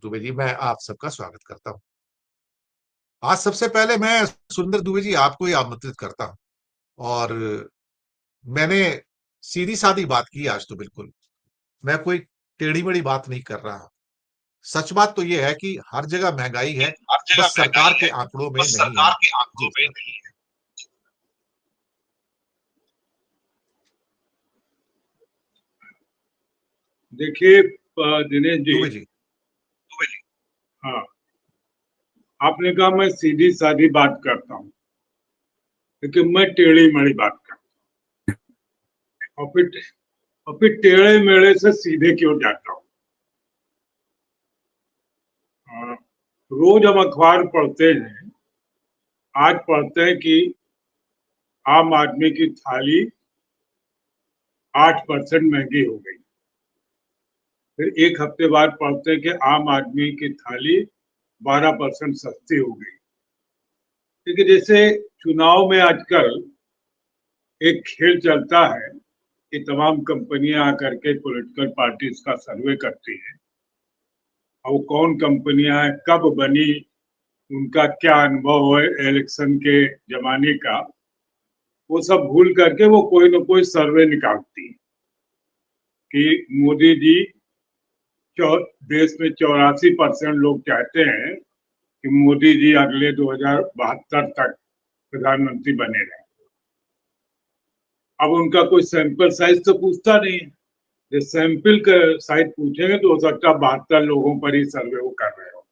दुबे जी, मैं आप सबका स्वागत करता हूँ। आज सबसे पहले मैं सुंदर दुबे जी आपको ही आमंत्रित करता हूँ और मैंने सीधी-सादी बात की आज तो बिल्कुल। मैं कोई टेढ़ी-मेढ़ी बात नहीं कर रहा हूँ। सच बात तो ये है कि हर जगह महँगाई है, हर जगह बस महंगाई सरकार के है, आंकड़ों में बस नहीं है। सरकार के आंकड़ों जी में सर। नहीं है। देखिए दिनेश जी, दुबे जी। दुबे जी, हाँ, आपने कहा मैं सीधी सादी बात करता हूँ, लेकिन मैं टेढ़ी मेढ़ी बात करता हूँ और फिर टेढ़े मेढ़े से सीधे क्यों जाता हूँ। हाँ, रोज हम अखबार पढ़ते हैं। आज पढ़ते हैं कि आम आदमी की थाली 8% महंगी हो गई। फिर एक हफ्ते बाद पढ़ते हैं कि आम आदमी की थाली 12% सस्ती हो गई। क्योंकि जैसे चुनाव में आजकल एक खेल चलता है कि तमाम कंपनियां आकर के पॉलिटिकल पार्टीज का सर्वे करती है और कौन कंपनियां कब बनी, उनका क्या अनुभव है इलेक्शन के जमाने का, वो सब भूल करके वो कोई ना कोई सर्वे निकालती है कि मोदी जी देश में 84% लोग चाहते हैं कि मोदी जी अगले 2072 तक प्रधानमंत्री बने रहे। अब उनका कोई सैंपल साइज तो पूछता नहीं है। जो सैंपल का साइज पूछेंगे तो हो सकता है 72 लोगों पर ही सर्वे वो कर रहे हो,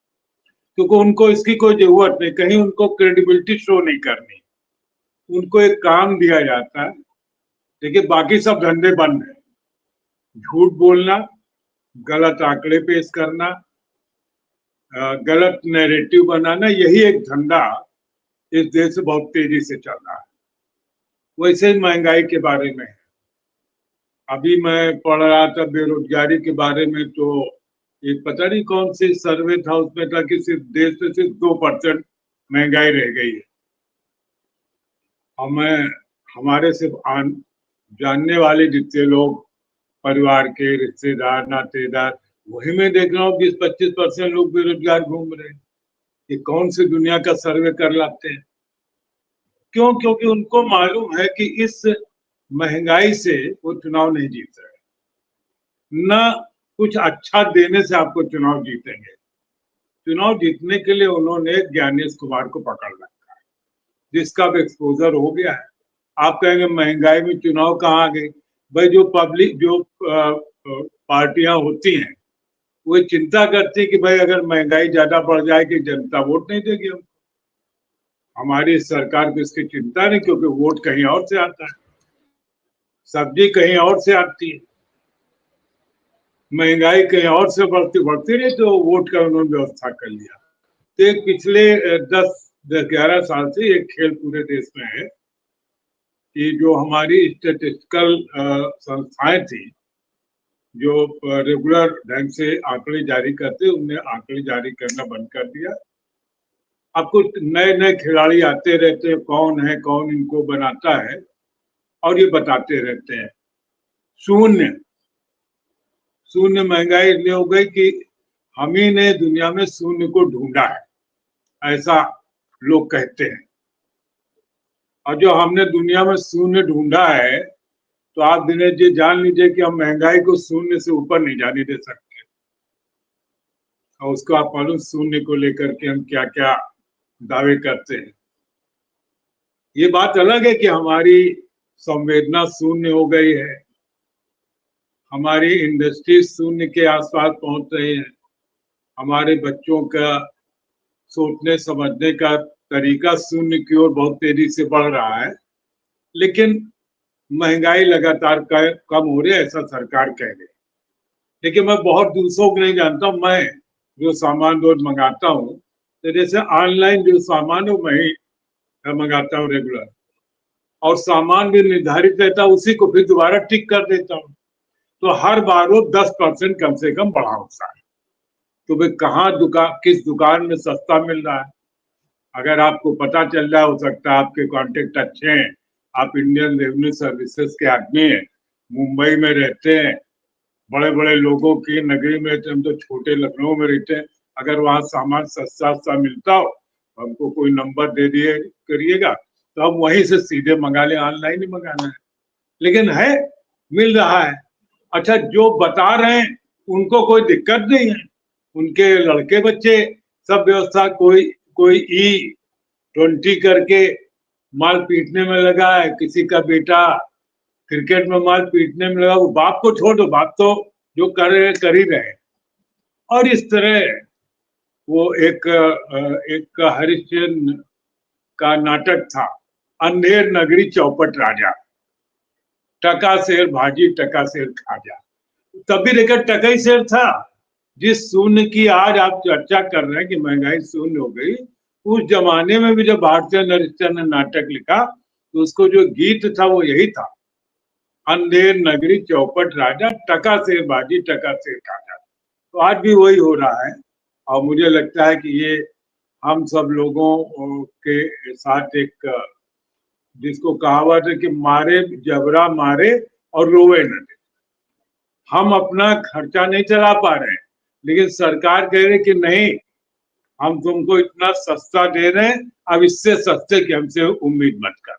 क्योंकि उनको इसकी कोई जरूरत नहीं, कहीं उनको क्रेडिबिलिटी शो नहीं करनी। उनको एक काम दिया जाता है, देखिए बाकी सब धंधे बंद है। झूठ बोलना, गलत आंकड़े पेश करना, गलत नैरेटिव बनाना, यही एक धंधा इस देश से बहुत तेजी से चल रहा है। वैसे ही महंगाई के बारे में अभी मैं पढ़ रहा था बेरोजगारी के बारे में, तो एक पता नहीं कौन सी सर्वे था, उसमें था कि सिर्फ देश में सिर्फ 2% महंगाई रह गई है। हमें हमारे सिर्फ जानने वाले जितने लोग, परिवार के रिश्तेदार नातेदार, वही मैं देख रहा हूँ 20-25% लोग बेरोजगार घूम रहे हैं। ये कौन सी दुनिया का सर्वे कर लाते हैं? क्यों? क्योंकि उनको मालूम है कि इस महंगाई से वो चुनाव नहीं जीत रहे, न कुछ अच्छा देने से आपको चुनाव जीतेंगे। चुनाव जीतने के लिए उन्होंने ज्ञानेश कुमार को पकड़ रखा है, जिसका अब एक्सपोजर हो गया है। आप कहेंगे महंगाई में चुनाव कहाँ आ गई? भाई जो पब्लिक, जो पार्टियां होती हैं, वो चिंता करती है कि भाई अगर महंगाई ज्यादा बढ़ जाएगी जनता वोट नहीं देगी हमको। हमारी सरकार को इसकी चिंता नहीं, क्योंकि वोट कहीं और से आता है, सब्जी कहीं और से आती है, महंगाई कहीं और से बढ़ती बढ़ती रही, तो वोट का उन्होंने व्यवस्था कर लिया। तो एक पिछले 10-11 साल से एक खेल पूरे देश में है कि जो हमारी स्टेटिस्टिकल संस्थाएं थी, जो रेगुलर ढंग से आंकड़े जारी करते, उनने आंकड़े जारी करना बंद कर दिया। अब कुछ नए नए खिलाड़ी आते रहते हैं, कौन है कौन इनको बनाता है, और ये बताते रहते हैं। शून्य शून्य महंगाई इसलिए हो गई कि हम ही ने दुनिया में शून्य को ढूंढा है, ऐसा लोग कहते हैं। और जो हमने दुनिया में शून्य ढूंढा है, तो आप दिनेश जी जान लीजिए कि हम महंगाई को शून्य से ऊपर नहीं जाने दे सकते। और उसको आप मालूम, शून्य को लेकर के हम क्या क्या दावे करते हैं। ये बात अलग है कि हमारी संवेदना शून्य हो गई है, हमारी इंडस्ट्री शून्य के आसपास पहुंच रही है, हमारे बच्चों का सोचने समझने का तरीका शून्य की ओर बहुत तेजी से बढ़ रहा है। लेकिन महंगाई लगातार कम हो रही है, ऐसा सरकार कह रही है। देखिए मैं बहुत दूसरों को नहीं जानता हूँ, मैं जो सामान रोज मंगाता हूँ, तो जैसे ऑनलाइन जो सामान है मैं ही मंगाता हूँ रेगुलर, और सामान भी निर्धारित रहता है, उसी को फिर दोबारा टिक कर देता हूँ, तो हर बार वो 10% कम से कम बढ़ा होता है। तो भाई कहाँ किस दुकान में सस्ता मिल रहा है, अगर आपको पता चल रहा है, हो सकता है आपके कांटेक्ट अच्छे हैं, आप इंडियन रेवेन्यू सर्विसेज के आदमी हैं, मुंबई में रहते हैं, बड़े बड़े लोगों की नगरी में रहते हैं, हम तो छोटे लखनऊ में रहते हैं, अगर वहां सामान सस्ता सस्ता मिलता हो हमको कोई नंबर दे दिए करिएगा तो हम वहीं से सीधे मंगा ले, ऑनलाइन ही मंगाना है। लेकिन है, मिल रहा है। अच्छा, जो बता रहे हैं उनको कोई दिक्कत नहीं है, उनके लड़के बच्चे सब व्यवस्था, कोई कोई E20 करके माल पीटने में लगा है, किसी का बेटा क्रिकेट में माल पीटने में लगा, वो बाप को छोड़ दो, बाप तो जो कर ही रहे। और इस तरह वो एक हरिश्चंद्र का नाटक था, अंधेर नगरी चौपट राजा, टका शेर भाजी टका शेर खाजा। तभी लेकर टका ही शेर था। जिस शून्य की आज आप चर्चा कर रहे हैं कि महंगाई शून्य हो गई, उस जमाने में भी जब भारतीय हरिश्चंद्र ने नाटक लिखा तो उसको जो गीत था वो यही था, अंधेर नगरी चौपट राजा, टका शेर भाजी टका शेर खाजा। तो आज भी वही हो रहा है। और मुझे लगता है कि ये हम सब लोगों के साथ एक, जिसको कहावत है कि मारे जबरा मारे और रोवे न दे। हम अपना खर्चा नहीं चला पा रहे हैं, लेकिन सरकार कह रही कि नहीं, हम तुमको इतना सस्ता दे रहे हैं, अब इससे सस्ते की हमसे उम्मीद मत कर।